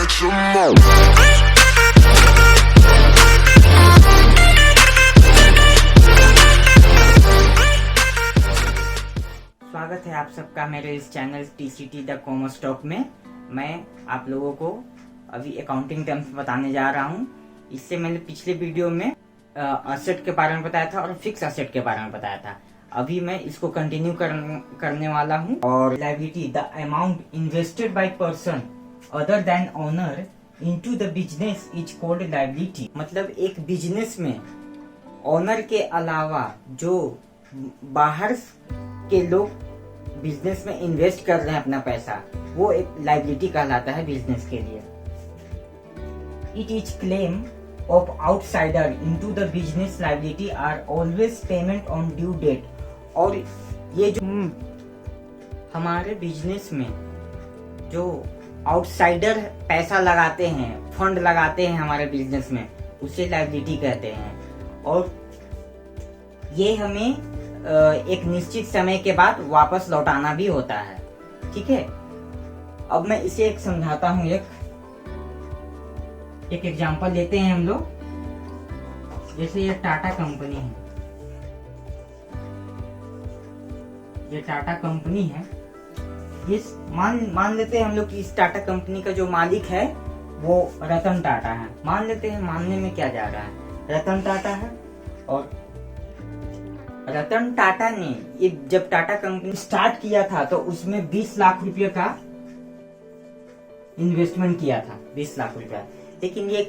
let you know. स्वागत है आप सबका मेरे इस channel TCT the commerce talk में। मैं आप लोगों को अभी अकाउंटिंग टर्म्स बताने जा रहा हूँ। इससे मैंने पिछले वीडियो में असेट के बारे में बताया था और फिक्स असेट के बारे में बताया था। अभी मैं इसको कंटिन्यू करने वाला हूँ। और liability, the amount invested by person other than owner into the business is called liability. मतलब एक बिजनेस में ओनर के अलावा जो बाहर के लोग बिजनेस में इन्वेस्ट कर रहे हैं अपना पैसा, वो एक लायबिलिटी कहलाता है बिजनेस के लिए। It is claim of outsider into the business liability are always payment on due date. और ये जो हमारे बिजनेस में जो आउटसाइडर पैसा लगाते हैं, फंड लगाते हैं हमारे बिजनेस में, उसे लायबिलिटी कहते हैं। और ये हमें एक निश्चित समय के बाद वापस लौटाना भी होता है। ठीक है, अब मैं इसे एक समझाता हूँ। एक एग्जांपल लेते हैं हम लोग। जैसे ये टाटा कंपनी है, ये टाटा कंपनी है। इस मान लेते हैं हम लोग कि इस टाटा कंपनी का जो मालिक है वो रतन टाटा है। मान लेते हैं, मानने में क्या जा रहा है, रतन टाटा है। और रतन टाटा ने ये जब टाटा कंपनी स्टार्ट किया था तो उसमें 20 लाख रुपए का इन्वेस्टमेंट किया था, 20 लाख रुपया। लेकिन ये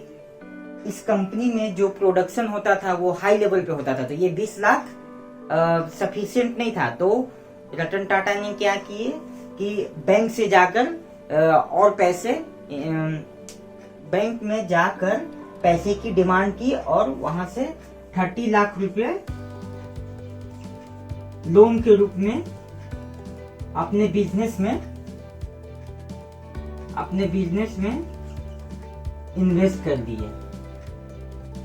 इस कंपनी में जो प्रोडक्शन होता था वो हाई लेवल पे होता था, तो ये 20 लाख सफिशिएंट नहीं था। तो रतन टाटा ने क्या किए कि बैंक से जाकर और पैसे, बैंक में जाकर पैसे की डिमांड की और वहां से 30 लाख रुपए लोन के रूप में अपने बिजनेस में इन्वेस्ट कर दिए।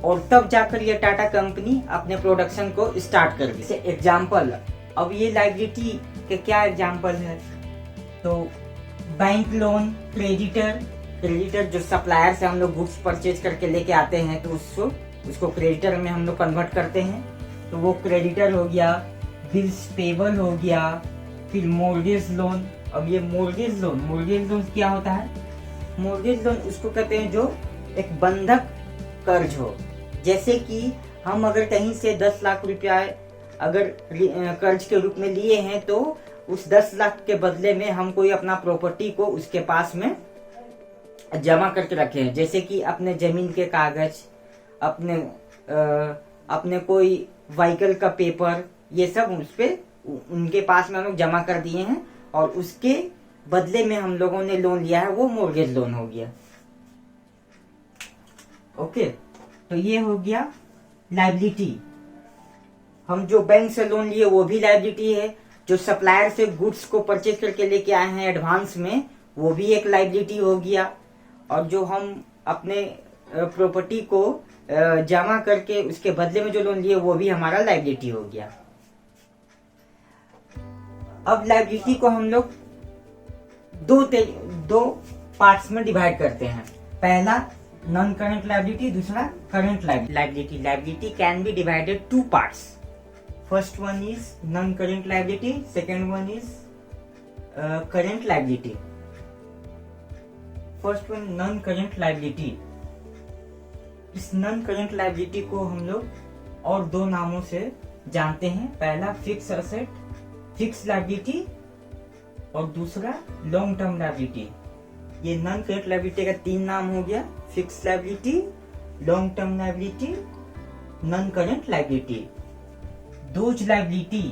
और तब जाकर ये टाटा कंपनी अपने प्रोडक्शन को स्टार्ट कर दी। एग्जाम्पल, अब ये लायबिलिटी के क्या एग्जाम्पल है, तो बैंक लोन, क्रेडिटर जो सप्लायर से हम लोग गुड्स परचेज करके लेके आते हैं, तो उसको क्रेडिटर में हम लोग कन्वर्ट करते हैं, तो वो क्रेडिटर हो गया। बिल्स पेबल हो गया। फिर मोर्गेज लोन। अब ये मोर्गेज लोन क्या होता है? मोर्गेज लोन उसको कहते हैं जो एक बंधक कर्ज हो। जैसे कि हम अगर कहीं से 10 लाख रुपया अगर कर्ज के रूप में लिए हैं, तो उस 10 लाख के बदले में हम कोई अपना प्रॉपर्टी को उसके पास में जमा करके रखे हैं। जैसे कि अपने जमीन के कागज, अपने कोई व्हीकल का पेपर, ये सब उनके पास में हम लोग जमा कर दिए हैं और उसके बदले में हम लोगों ने लोन लिया है, वो मोर्गेज लोन हो गया। ओके, तो ये हो गया लायबिलिटी। हम जो बैंक से लोन लिए वो भी लायबिलिटी है। जो सप्लायर से गुड्स को परचेज करके लेके आए हैं एडवांस में, वो भी एक लायबिलिटी हो गया। और जो हम अपने प्रॉपर्टी को जमा करके उसके बदले में जो लोन लिए, वो भी हमारा लायबिलिटी हो गया। अब लायबिलिटी को हम लोग दो पार्ट्स में डिवाइड करते हैं। पहला नॉन करंट लायबिलिटी, दूसरा current liability. Liability can be divided 2 parts. First one is non current liability, second one is current liability. First one non current liability. इस नॉन करंट लायबिलिटी को हम लोग और 2 नामों से जानते हैं। पहला फिक्स असेट, फिक्स लायबिलिटी, और दूसरा लॉन्ग टर्म लायबिलिटी। ये नॉन करंट लायबिलिटी का 3 नाम हो गया: fix liability, long term liability, non current liability. Those liability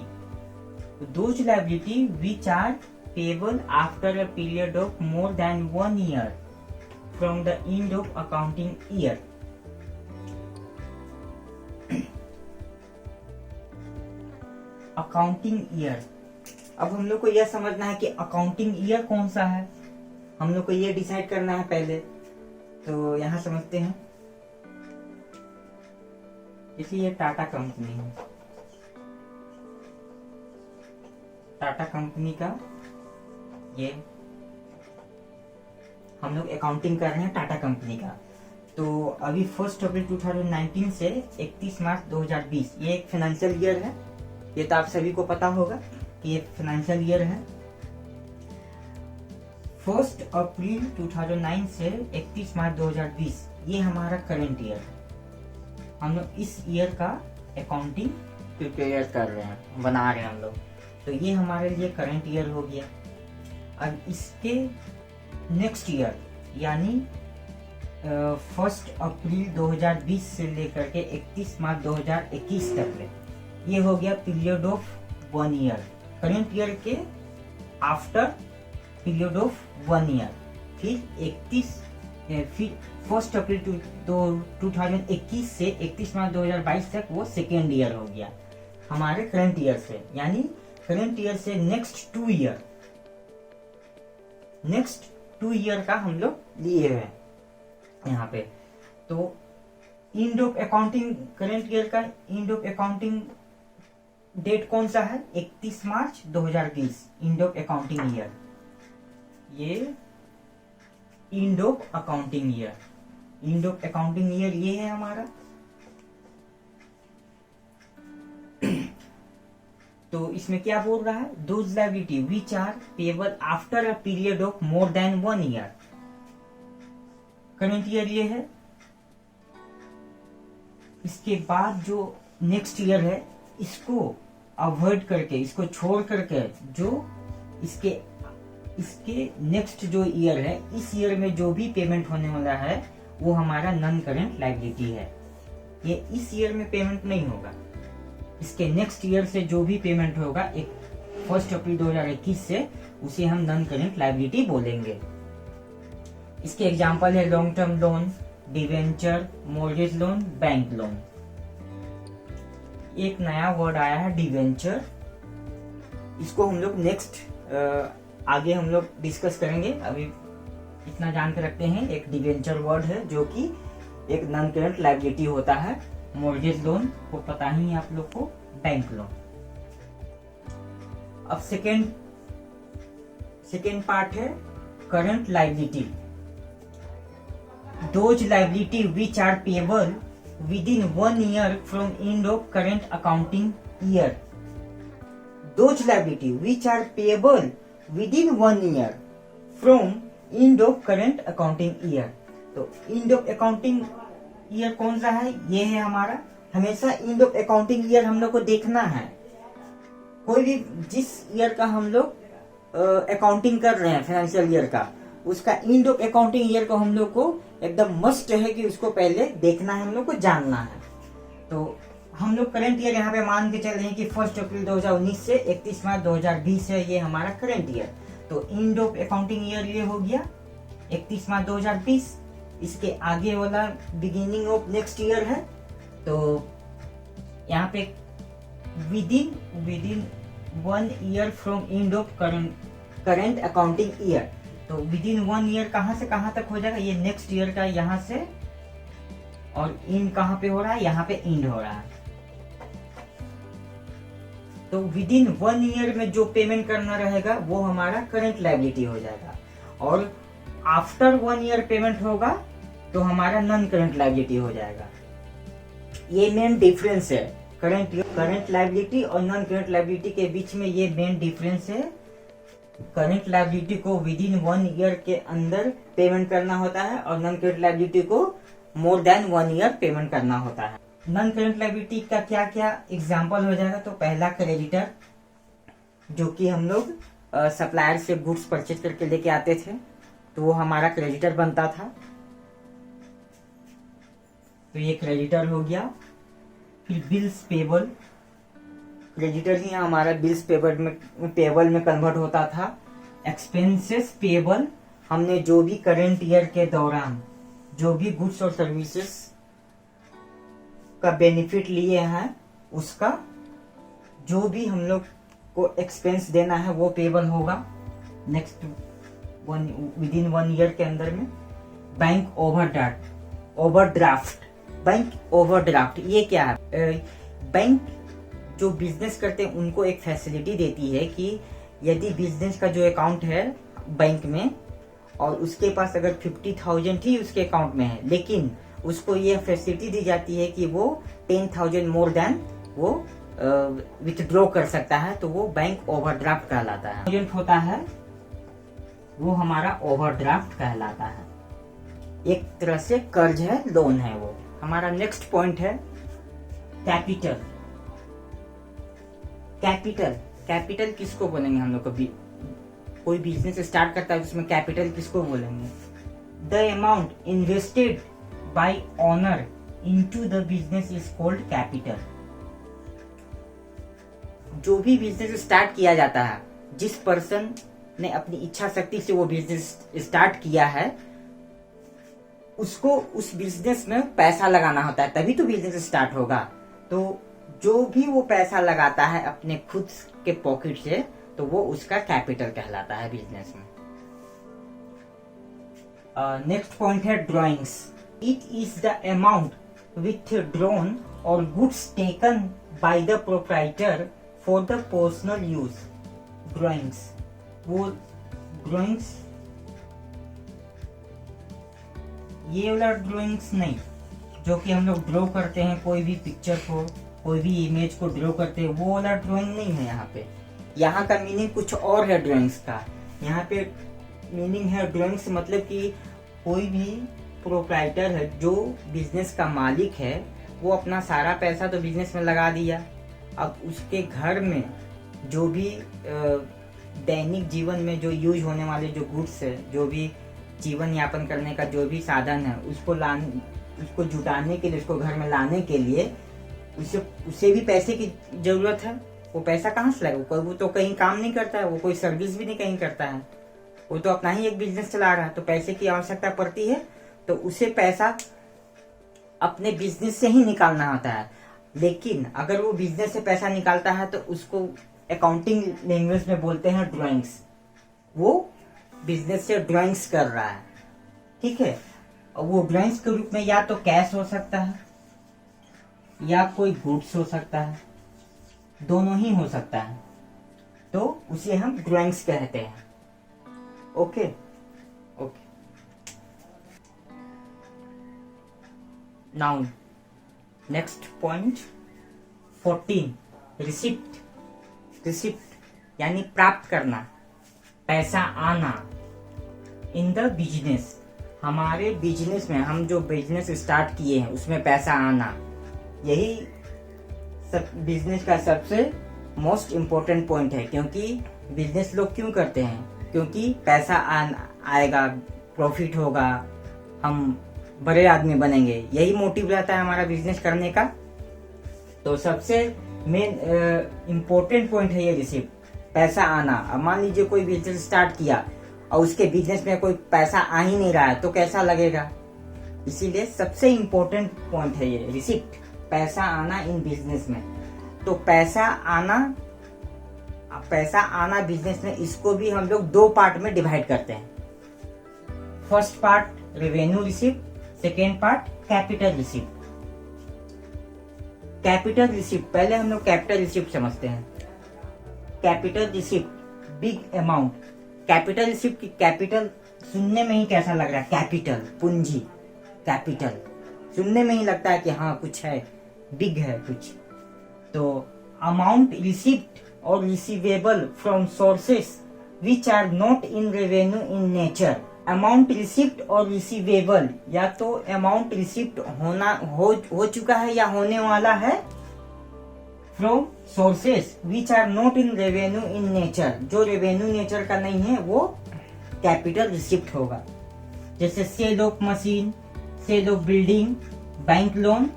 which are payable after a period of more than 1 year from the end of accounting year. Accounting year. अब हम लोग को यह समझना है कि अकाउंटिंग ईयर कौन सा है, हम लोग को यह डिसाइड करना है पहले। तो यहां समझते हैं। इसलिए टाटा कंपनी है, टाटा कंपनी का ये हम लोग अकाउंटिंग कर रहे हैं टाटा कंपनी का। तो अभी 1 अप्रैल 2019 से 31 मार्च 2020 ये एक फाइनेंशियल ईयर है। ये तो आप सभी को पता होगा कि ये फाइनेंशियल ईयर है। 1 अप्रैल 2009 से 31 मार्च 2020 ये हमारा करंट ईयर है। हम लोग इस ईयर का अकाउंटिंग प्रिपेयर कर रहे हैं, बना रहे हैं हम लोग। तो ये हमारे लिए करंट ईयर हो गया। अब इसके नेक्स्ट ईयर यानी 1 अप्रैल 2020 से लेकर के 31 मार्च 2021 तक ये हो गया period of 1 year. Current year के आफ्टर पीरियड ऑफ 1 ईयर। फिर 1 अप्रैल 2021 से 31 मार्च 2022 तक वो सेकेंड ईयर हो गया हमारे करंट ईयर से। यानी करंट ईयर से नेक्स्ट 2 ईयर का हम लोग लिए हैं यहाँ पे। तो end of accounting current year का एंड ऑफ अकाउंटिंग डेट कौन सा है? 31 March 2020 end of accounting year. ये end of accounting year, end of accounting year ये है हमारा। तो इसमें क्या बोल रहा है? Those liability which are payable after a period of more than 1 year. Current year ये है। इसके बाद जो नेक्स्ट ईयर है इसको अवॉइड करके, इसको छोड़ करके जो इसके नेक्स्ट जो ईयर है, इस ईयर में जो भी पेमेंट होने वाला है वो हमारा नॉन करंट लायबिलिटी है। ये इस ईयर में पेमेंट नहीं होगा। इसके नेक्स्ट ईयर से जो भी पेमेंट होगा 1 अप्रैल 2021 से, उसे हम नॉन करंट लायबिलिटी बोलेंगे। इसके एग्जांपल है long term loan, debenture, mortgage loan, bank loan. एक नया वर्ड आया है डिवेंचर। इसको हम लोग नेक्स्ट आगे हम लोग डिस्कस करेंगे। अभी इतना जान के रखते हैं, एक डिवेंचर वर्ड है जो कि एक नॉन करंट लायबिलिटी होता है। मॉर्गेज लोन को पता ही है आप लोग को, बैंक लोन। अब सेकेंड पार्ट है current liability. Those liability which are payable within 1 year from end of current accounting year. Those liability which are payable within 1 year from end of current accounting year. तो end of accounting year कौन सा है? ये है हमारा। हमेशा and of accounting year हम लोग को देखना है। कोई भी जिस ईयर का हम लोग अकाउंटिंग कर रहे हैं फाइनेंशियल ईयर का, उसका एंड ऑफ अकाउंटिंग ईयर को हम लोग को एकदम मस्ट है कि उसको पहले देखना है, हम लोग को जानना है। तो हम लोग करंट ईयर यहाँ पे मान के चल रहे हैं कि 1 अप्रैल 2019 से 31 मार्च 2020 है, ये हमारा करंट ईयर। तो एंड ऑफ अकाउंटिंग ईयर ये हो गया 31 मार्च 2020। इसके आगे वाला बिगिनिंग ऑफ नेक्स्ट ईयर है। तो यहाँ पे with in 1 year from end of current accounting year. तो विद इन 1 ईयर कहाँ से कहाँ तक हो जाएगा? ये नेक्स्ट ईयर का यहाँ से, और एंड कहाँ पे हो रहा है? यहाँ पे एंड हो रहा है। तो विद इन 1 ईयर में जो पेमेंट करना रहेगा वो हमारा करंट लायबिलिटी हो जाएगा, और आफ्टर 1 ईयर पेमेंट होगा तो हमारा नॉन करंट लायबिलिटी हो जाएगा। ये मेन डिफरेंस है करंट लायबिलिटी और नॉन करंट लायबिलिटी के बीच में। ये मेन डिफरेंस है। करंट लायबिलिटी को विद इन 1 ईयर के अंदर पेमेंट करना होता है, और नॉन करंट लायबिलिटी को मोर देन 1 ईयर पेमेंट करना होता है। नॉन करंट लायबिलिटी का क्या क्या एग्जाम्पल हो जाएगा? तो पहला क्रेडिटर, जो कि हम लोग सप्लायर से गुड्स परचेज करके लेके आते थे, तो वो हमारा क्रेडिटर बनता था। तो ये क्रेडिटर हो गया। फिर बिल्स पेबल, क्रेडिटर ही हमारा बिल्स पेबल में कन्वर्ट होता था। एक्सपेंसेस पेबल, हमने जो भी करंट ईयर के दौरान जो भी गुड्स और सर्विसेज का बेनिफिट लिए हैं, उसका जो भी हम लोग को एक्सपेंस देना है वो पेबल होगा नेक्स्ट विद इन 1 ईयर के अंदर में। बैंक ओवरड्राफ्ट, ये क्या है? बैंक जो बिजनेस करते हैं उनको एक फैसिलिटी देती है कि यदि बिजनेस का जो अकाउंट है बैंक में, और उसके पास अगर 50,000 ही उसके अकाउंट में है, लेकिन उसको ये फैसिलिटी दी जाती है कि वो 10,000 मोर देन वो विथड्रॉ कर सकता है, तो वो बैंक ओवरड्राफ्ट कहलाता है। एजेंट होता है वो हमारा ओवरड्राफ्ट कहलाता है, एक तरह से कर्ज है, लोन है वो। हमारा नेक्स्ट पॉइंट है कैपिटल। कैपिटल कैपिटल किसको बोलेंगे हम लोग? कभी कोई बिजनेस स्टार्ट करता है उसमें कैपिटल किसको बोलेंगे? The amount invested bye owner into the business is called capital. जो भी बिजनेस स्टार्ट किया जाता है, जिस पर्सन ने अपनी इच्छा शक्ति से वो बिजनेस स्टार्ट किया है, उसको उस बिजनेस में पैसा लगाना होता है, तभी तो बिजनेस स्टार्ट होगा। तो जो भी वो पैसा लगाता है अपने खुद के पॉकेट से, तो वो उसका कैपिटल कहलाता है बिजनेस में। नेक्स्ट पॉइंट है drawings. It is the amount withdrawn और goods taken by the proprietor for the personal use. Drawings, वो ड्रॉइंग्स, ये वाला ड्रॉइंग्स नहीं जो कि हम लोग ड्रॉ करते हैं, कोई भी पिक्चर को, कोई भी इमेज को ड्रॉ करते हैं, वो वाला ड्राइंग नहीं है यहाँ पे। यहाँ का मीनिंग कुछ और है ड्राइंग्स का। यहाँ पे मीनिंग है ड्राइंग्स मतलब कि कोई भी प्रोप्राइटर है, जो बिजनेस का मालिक है, वो अपना सारा पैसा तो बिजनेस में लगा दिया। अब उसके घर में जो भी दैनिक जीवन में जो यूज होने वाले जो गुड्स है, जो भी जीवन यापन करने का जो भी साधन है, उसको जुटाने के लिए, उसको घर में लाने के लिए उसे भी पैसे की जरूरत है। वो पैसा कहाँ से लाएगा? वो तो कहीं काम नहीं करता है, वो कोई सर्विस भी नहीं कहीं करता है, वो तो अपना ही एक बिजनेस चला रहा है, तो पैसे की आवश्यकता पड़ती है, तो उसे पैसा अपने बिजनेस से ही निकालना होता है। लेकिन अगर वो बिजनेस से पैसा निकालता है तो उसको अकाउंटिंग लैंग्वेज में बोलते हैं ड्राइंग्स। वो बिजनेस से ड्राइंग्स कर रहा है, ठीक है। और वो ड्राइंग्स के रूप में या तो कैश हो सकता है या कोई गुड्स हो सकता है, दोनों ही हो सकता है, तो उसे हम ड्राइंग्स कहते हैं। Okay okay. Now next point 14, receipt. Receipt यानी प्राप्त करना, पैसा आना इन द बिजनेस। हमारे बिजनेस में, हम जो बिजनेस स्टार्ट किए हैं उसमें पैसा आना, यही सब बिजनेस का सबसे मोस्ट इम्पोर्टेंट पॉइंट है। क्योंकि बिजनेस लोग क्यों करते हैं? क्योंकि पैसा आएगा, प्रॉफिट होगा, हम बड़े आदमी बनेंगे, यही मोटिव रहता है हमारा बिजनेस करने का। तो सबसे मेन इम्पोर्टेंट पॉइंट है ये रिसिप्ट, पैसा आना। अब मान लीजिए कोई बिजनेस स्टार्ट किया और उसके बिजनेस में कोई पैसा आ ही नहीं रहा है, तो कैसा लगेगा? इसीलिए सबसे इम्पोर्टेंट पॉइंट है ये रिसिप्ट, पैसा आना इन बिजनेस में। तो पैसा आना बिजनेस में, इसको भी हम लोग दो पार्ट में डिवाइड करते हैं। First part revenue receipt, second part capital receipt. Capital receipt, पहले हम लोग कैपिटल रिसिप्ट समझते हैं। Capital receipt, big amount. Capital receipt की कैपिटल सुनने में ही कैसा लग रहा है? कैपिटल, पूंजी, कैपिटल सुनने में ही लगता है कि हाँ कुछ है, बिग है कुछ। तो अमाउंट रिसिप्ट और receivable from sources which are not in revenue in nature. Amount receipt और रिसीवेबल, या तो अमाउंट रिसिप्ट हो चुका है या होने वाला है, from sources which are not in revenue in nature, जो रेवेन्यू नेचर का नहीं है वो कैपिटल रिसिप्ट होगा। जैसे sale of machine, sale of building, bank loan,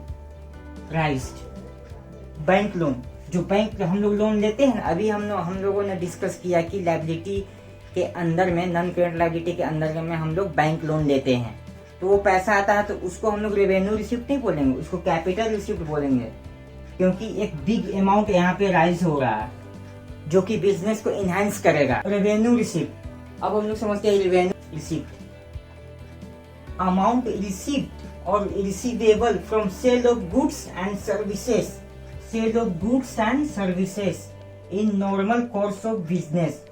raised. Bank loan, जो बैंक हम लोग लोन लेते हैं, अभी हम लोगों ने डिस्कस किया कि लायबिलिटी के अंदर में, नॉन करेंट लायबिलिटी के अंदर में हम लोग बैंक लोन लेते हैं, तो वो पैसा आता है, तो उसको हम लोग रेवेन्यू रिसिप्ट नहीं बोलेंगे, उसको कैपिटल रिसिप्ट बोलेंगे। क्योंकि एक बिग अमाउंट यहाँ पे राइज हो रहा है जो कि बिजनेस को इनहांस करेगा। रेवेन्यू रिसिप्ट, अब हम लोग समझते हैं रेवेन्यू रिसिप्ट, अमाउंट रिसिप्ट और receivable from sale of goods and services, sale of goods and services in normal course of business.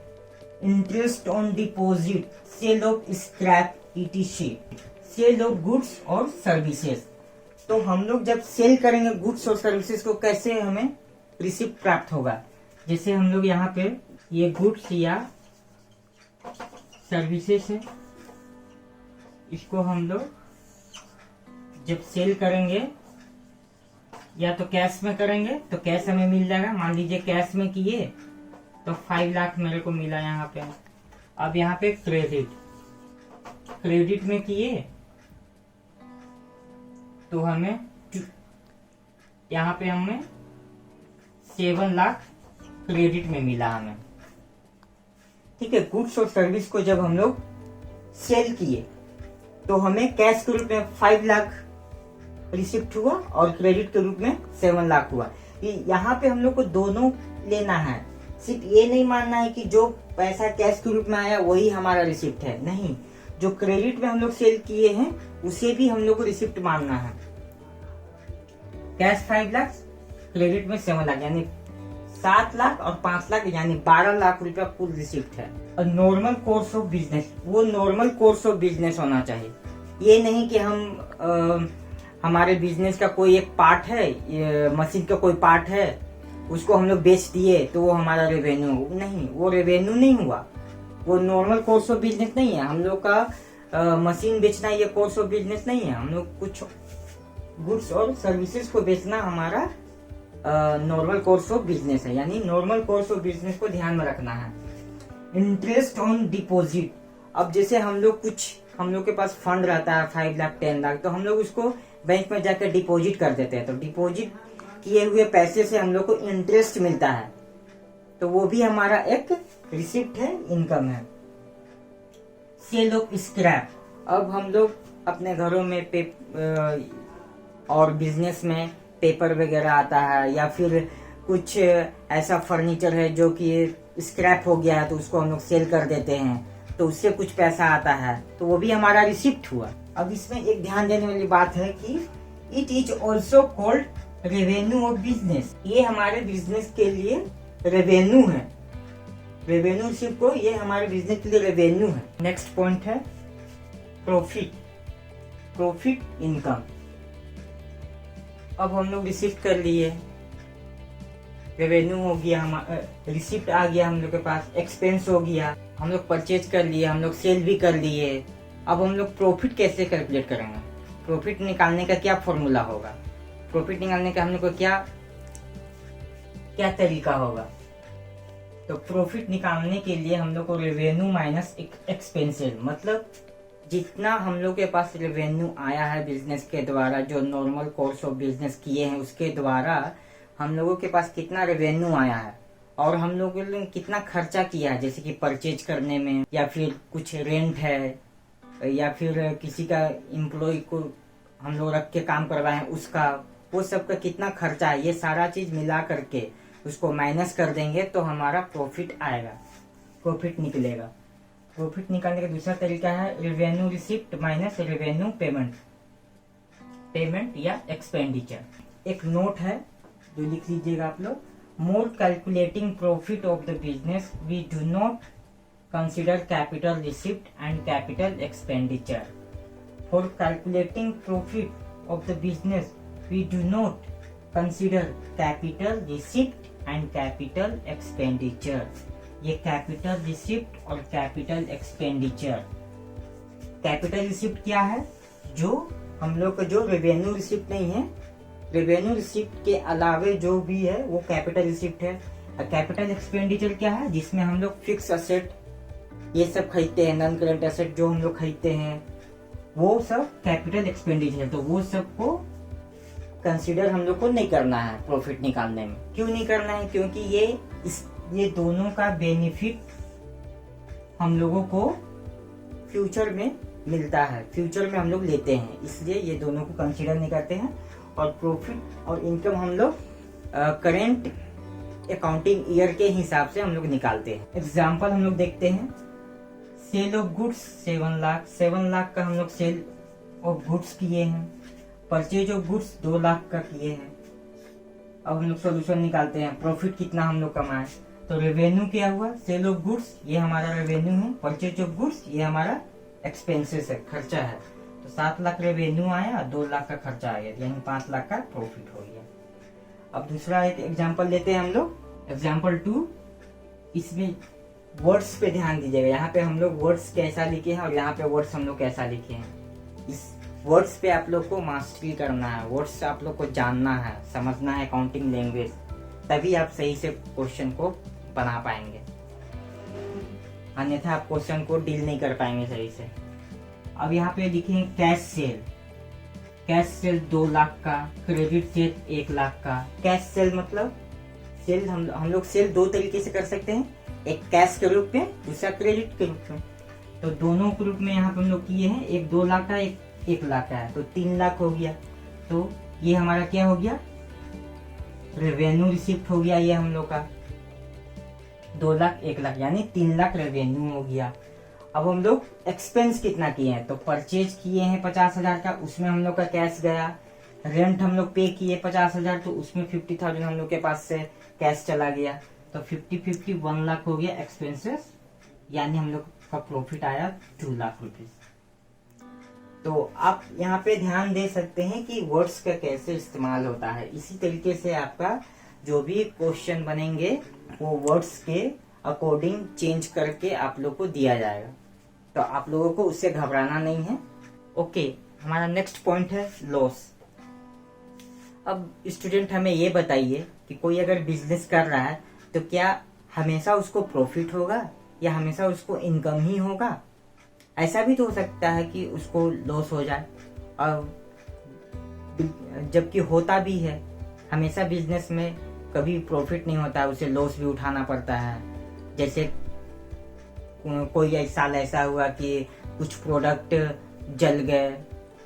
Interest on deposit, sale of scrap ETC, sale of goods और services. तो हम लोग जब cell करेंगे goods और services को, कैसे हमें रिसिप्ट प्राप्त होगा। जैसे हम लोग यहाँ पे ये गुड्स या सर्विसेज है, इसको हम लोग जब सेल करेंगे या तो कैश में करेंगे तो कैश हमें मिल जाएगा। मान लीजिए कैश में किए तो 5 लाख मेरे को मिला यहाँ पे। अब यहाँ पे क्रेडिट में किए तो हमें यहाँ पे हमें 7 लाख क्रेडिट में मिला हमें। ठीक है, गुड्स और सर्विस को जब हम लोग सेल किए तो हमें कैश के रूप में 5 लाख रिसिप्ट हुआ और क्रेडिट के रूप में 7 लाख हुआ। यहाँ पे हम लोग को दोनों लेना है, सिर्फ ये नहीं मानना है कि जो पैसा कैश के रूप में आया वही हमारा रिसिप्ट है। नहीं, जो क्रेडिट में हम लोग सेल किए हैं उसे भी हम लोग को रिसिप्ट मानना है। कैश 5 लाख, क्रेडिट में 7 लाख, यानी 7 लाख और 5 लाख यानी 12 लाख रुपया कुल रिसिप्ट है। और नॉर्मल कोर्स ऑफ बिजनेस, वो नॉर्मल कोर्स ऑफ बिजनेस होना चाहिए। ये नहीं कि हम हमारे बिजनेस का कोई एक पार्ट है, मशीन का कोई पार्ट है, उसको हम लोग बेच दिए तो वो हमारा रेवेन्यू नहीं, वो रेवेन्यू नहीं हुआ, वो नॉर्मल कोर्स ऑफ बिजनेस नहीं है। हम लोग का मशीन बेचना ये कोर्स ऑफ बिजनेस नहीं है। हम लोग कुछ गुड्स और सर्विसेज को बेचना हमारा नॉर्मल कोर्स ऑफ बिजनेस है, यानी नॉर्मल कोर्स ऑफ बिजनेस को ध्यान में रखना है। इंटरेस्ट ऑन डिपॉजिट, अब जैसे हम लोग के पास फंड रहता है 5 लाख 10 लाख, तो हम लोग उसको बैंक में जाकर डिपॉजिट कर देते हैं। तो डिपॉजिट किए हुए पैसे से हम लोग को इंटरेस्ट मिलता है, तो वो भी हमारा एक रिसिप्ट है, इनकम है। सेल ऑफ स्क्रैप, अब हम लोग अपने घरों में और बिजनेस में पेपर वगैरह आता है, या फिर कुछ ऐसा फर्नीचर है जो कि स्क्रैप हो गया है तो उसको हम लोग सेल कर देते हैं, तो उससे कुछ पैसा आता है, तो वो भी हमारा रिसिप्ट हुआ। अब इसमें एक ध्यान देने वाली बात है कि it is also called revenue of business, ये हमारे बिजनेस के लिए रेवेन्यू है। रेवेन्यू रिसिप्ट को ये हमारे बिजनेस के लिए रेवेन्यू है। नेक्स्ट पॉइंट है प्रॉफिट इनकम। अब हम लोग रिसिप्ट कर लिए, रेवेन्यू हो गया, हमारा रिसिप्ट आ गया हम लोग के पास, एक्सपेंस हो गया, हम लोग परचेज कर लिए, हम लोग सेल भी कर लिए। अब हम लोग प्रॉफिट कैसे कैलकुलेट करेंगे, प्रॉफिट निकालने का क्या फॉर्मूला होगा, प्रॉफिट निकालने का हम लोग को क्या तरीका होगा। तो प्रॉफिट निकालने के लिए हम लोग को रेवेन्यू माइनस एक्सपेंसेस, मतलब जितना हम लोग के पास रेवेन्यू आया है बिजनेस के द्वारा, जो नॉर्मल कोर्स ऑफ बिजनेस किए हैं उसके द्वारा हम लोगों के पास कितना रेवेन्यू आया है और हम लोगों ने कितना खर्चा किया है, जैसे कि परचेज करने में, या फिर कुछ रेंट है, या फिर किसी का एम्प्लॉय को हम लोग रख के काम करवाए हैं उसका, वो सब का कितना खर्चा है, ये सारा चीज मिला करके उसको माइनस कर देंगे तो हमारा प्रॉफिट आएगा, प्रॉफिट निकलेगा। प्रॉफिट निकालने का दूसरा तरीका है revenue receipt minus revenue payment या एक्सपेंडिचर। एक नोट है जो लिख लीजिएगा आप लोग, more calculating profit of the business we do not consider capital receipt and capital expenditure. For calculating profit of the business we do not consider capital receipt and capital expenditure. ये capital receipt और capital expenditure. Capital receipt क्या है, जो हम लोग का जो revenue receipt नहीं है, रेवेन्यू रिसिप्ट के अलावे जो भी है वो कैपिटल रिसिप्ट है। कैपिटल एक्सपेंडिचर क्या है, जिसमें हम लोग फिक्स असेट ये सब खरीदते हैं, नॉन करंट असेट जो हम लोग खरीदते हैं वो सब कैपिटल एक्सपेंडिचर। तो वो सब को कंसीडर हम लोग को नहीं करना है प्रॉफिट निकालने में। क्यों नहीं करना है, क्योंकि ये दोनों का बेनिफिट हम लोगों को फ्यूचर में मिलता है, फ्यूचर में हम लोग लेते हैं, इसलिए ये दोनों को कंसीडर नहीं करते हैं। और प्रॉफिट और इनकम हम लोग करेंट अकाउंटिंग ईयर के हिसाब से हम लोग निकालते हैं। एग्जाम्पल हम लोग देखते हैं, sale of goods 7 lakh, 7 lakh का हम लोग सेल ऑफ गुड्स किए हैं। परचेज ऑफ गुड्स 2 लाख का किए हैं। अब हम लोग सोल्यूशन निकालते हैं, प्रॉफिट कितना हम लोग कमाए, तो रेवेन्यू क्या हुआ, सेल ऑफ गुड्स ये हमारा रेवेन्यू है, परचेज ऑफ गुड्स ये हमारा एक्सपेंसेस है, खर्चा है। तो 7 लाख रेवेन्यू आया, 2 लाख का खर्चा आया, यानी 5 लाख का प्रॉफिट हो गया। अब दूसरा एक एग्जांपल लेते हैं हम लोग, एग्जांपल 2। इसमें वर्ड्स पे ध्यान दीजिएगा, यहाँ पे हम लोग वर्ड्स कैसा लिखे हैं और यहाँ पे वर्ड्स हम लोग कैसा लिखे हैं। इस वर्ड्स पे आप लोग को मास्टरी करना है, वर्ड्स आप लोग को जानना है, समझना है अकाउंटिंग लैंग्वेज, तभी आप सही से क्वेश्चन को बना पाएंगे, अन्यथा आप क्वेश्चन को डील नहीं कर पाएंगे सही से। अब यहाँ पे लिखेंगे cash cell, cash cell 2 lakh का, क्रेडिट सेल 1 लाख का। कैश सेल मतलब सेल हम लोग सेल 2 तरीके से कर सकते हैं, एक कैश के रूप में, दूसरा क्रेडिट के रूप में। तो दोनों के रूप में यहाँ पे हम लोग किए हैं, एक 2 लाख का, एक 1 लाख का है, तो 3 लाख हो गया। तो ये हमारा क्या हो गया, रेवेन्यू रिसिप्ट हो गया ये हम लोग का, 2 लाख 1 लाख यानी 3 लाख रेवेन्यू हो गया। अब हम लोग एक्सपेंस कितना किए हैं, तो परचेज किए हैं 50,000 का, उसमें हम लोग का कैश गया। रेंट हम लोग पे किए 50,000, तो उसमें 50,000 हम लोग के पास से कैश चला गया। तो 50-50 1 लाख हो गया एक्सपेंसेस, यानी हम लोग का प्रॉफिट आया 2 लाख रुपीज। तो आप यहाँ पे ध्यान दे सकते हैं कि वर्ड्स का कैसे इस्तेमाल होता है। इसी तरीके से आपका जो भी क्वेश्चन बनेंगे वो वर्ड्स के अकॉर्डिंग चेंज करके आप लोग को दिया जाएगा, तो आप लोगों को उससे घबराना नहीं है। ओके, हमारा नेक्स्ट पॉइंट है लॉस। अब स्टूडेंट हमें ये बताइए कि कोई अगर बिजनेस कर रहा है तो क्या हमेशा उसको प्रॉफिट होगा या हमेशा उसको इनकम ही होगा? ऐसा भी तो हो सकता है कि उसको लॉस हो जाए, और जबकि होता भी है। हमेशा बिजनेस में कभी प्रॉफिट नहीं होता, उसे लॉस भी उठाना पड़ता है। जैसे कोई साल ऐसा हुआ कि कुछ प्रोडक्ट जल गए,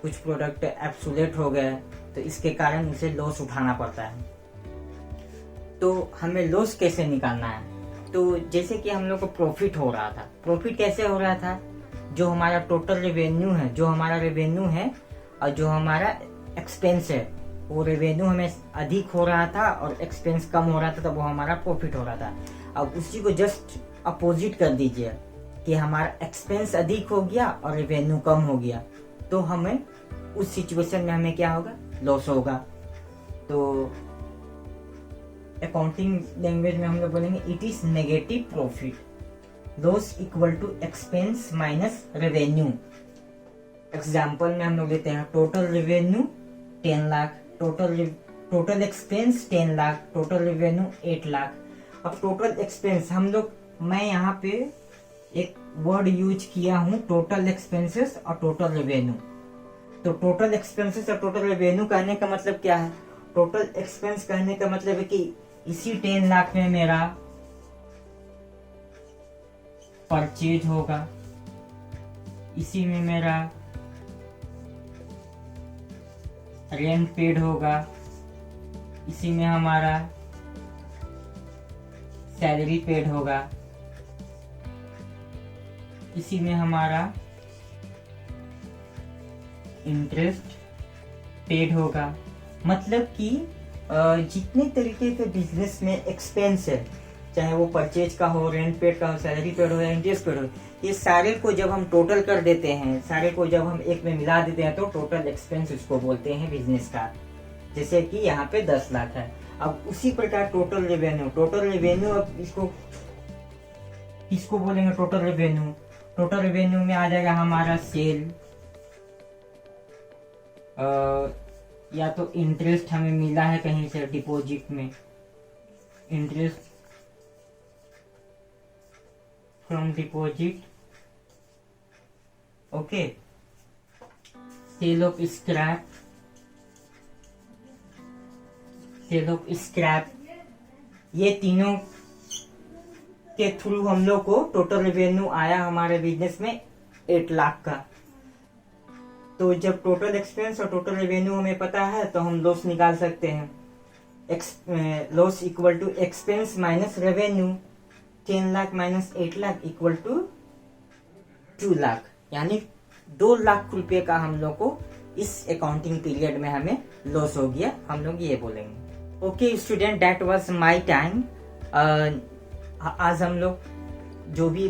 कुछ प्रोडक्ट एब्सोल्यूट हो गए, तो इसके कारण उसे लॉस उठाना पड़ता है। तो हमें लॉस कैसे निकालना है? तो जैसे कि हम लोग को प्रॉफिट हो रहा था, प्रॉफिट कैसे हो रहा था? जो हमारा टोटल रेवेन्यू है, जो हमारा रेवेन्यू है और जो हमारा एक्सपेंस है, वो रेवेन्यू हमें अधिक हो रहा था और एक्सपेंस कम हो रहा था, तो वो हमारा प्रॉफिट हो रहा था। अब उसी को जस्ट अपोजिट कर दीजिए कि हमारा एक्सपेंस अधिक हो गया और रेवेन्यू कम हो गया, तो हमें उस सिचुएशन में हमें क्या होगा? लॉस होगा। तो अकाउंटिंग लैंग्वेज में हम लोग बोलेंगे it is negative profit, loss equal to expense minus revenue. Example में हम लोग लेते हैं total revenue 10 lakh, total expense 10 lakh, total revenue 8 lakh. अब टोटल एक्सपेंस हम लोग, मैं यहाँ पे एक वर्ड यूज किया हूँ टोटल एक्सपेंसेस और टोटल रेवेन्यू। तो टोटल एक्सपेंसेस और टोटल रेवेन्यू कहने का मतलब क्या है? टोटल एक्सपेंस कहने का मतलब है कि इसी 10 लाख में मेरा परचेज होगा, इसी में मेरा रेंट पेड होगा, इसी में हमारा सैलरी पेड होगा, इसी में हमारा इंटरेस्ट पेड होगा। मतलब कि जितने तरीके के बिजनेस में एक्सपेंस है, चाहे वो परचेज का हो, रेंट पेड का हो, सैलरी पेड हो या इंटरेस्ट पेड हो, ये सारे को जब हम टोटल कर देते हैं, सारे को जब हम एक में मिला देते हैं, तो टोटल एक्सपेंस उसको बोलते हैं बिजनेस का। जैसे कि यहाँ पे 10 लाख है। अब उसी प्रकार टोटल रेवेन्यू अब इसको बोलेंगे टोटल रेवेन्यू। टोटल रेवेन्यू में आ जाएगा हमारा सेल, या तो इंटरेस्ट हमें मिला है कहीं से डिपॉजिट में, interest from deposit, okay. Sale of scrap, ये तीनों के थ्रू हम लोग को टोटल रेवेन्यू आया हमारे बिजनेस में 8 लाख का। तो जब टोटल एक्सपेंस और टोटल रेवेन्यू हमें पता है तो हम लॉस निकाल सकते हैं। Loss equal to expense minus revenue, 10 lakh minus 8 lakh equal to 2 lakh, यानी 2 लाख रुपए का हम लोग को इस अकाउंटिंग पीरियड में हमें लॉस हो गया, हम लोग ये बोलेंगे। Okay student, that was my time. आज हम लोग जो भी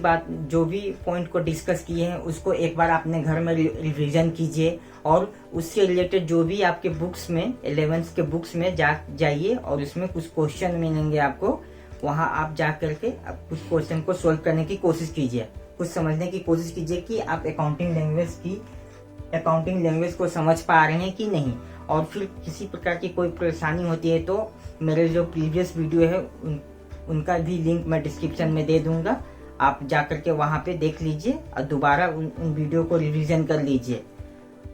पॉइंट को डिस्कस किए हैं उसको एक बार अपने घर में रिवीजन कीजिए और उससे रिलेटेड जो भी आपके बुक्स में 11th के बुक्स में जाइए और उसमें कुछ क्वेश्चन मिलेंगे आपको, वहां आप जा करके कुछ क्वेश्चन को सोल्व करने की कोशिश कीजिए, कुछ समझने की कोशिश कीजिए कि आप अकाउंटिंग लैंग्वेज को समझ पा रहे हैं कि नहीं। और फिर किसी प्रकार की कोई परेशानी होती है तो मेरे जो प्रीवियस वीडियो है उनका भी लिंक मैं डिस्क्रिप्शन में दे दूंगा, आप जाकर के वहां पे देख लीजिए और दोबारा उन वीडियो को रिवीजन कर लीजिए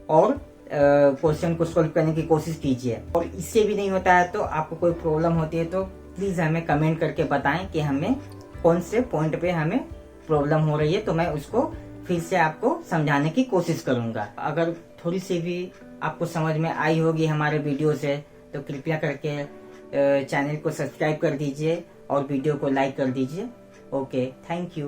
और क्वेश्चन को सोल्व करने की कोशिश कीजिए। और इससे भी नहीं होता है तो आपको कोई प्रॉब्लम होती है तो प्लीज हमें कमेंट करके बताएं कि हमें कौन से पॉइंट पे हमें प्रॉब्लम हो रही है, तो मैं उसको फिर से आपको समझाने की कोशिश करूंगा। अगर थोड़ी सी भी आपको समझ में आई होगी हमारे वीडियो से तो कृपया करके चैनल को सब्सक्राइब कर दीजिए और वीडियो को लाइक कर दीजिए। Okay, thank you.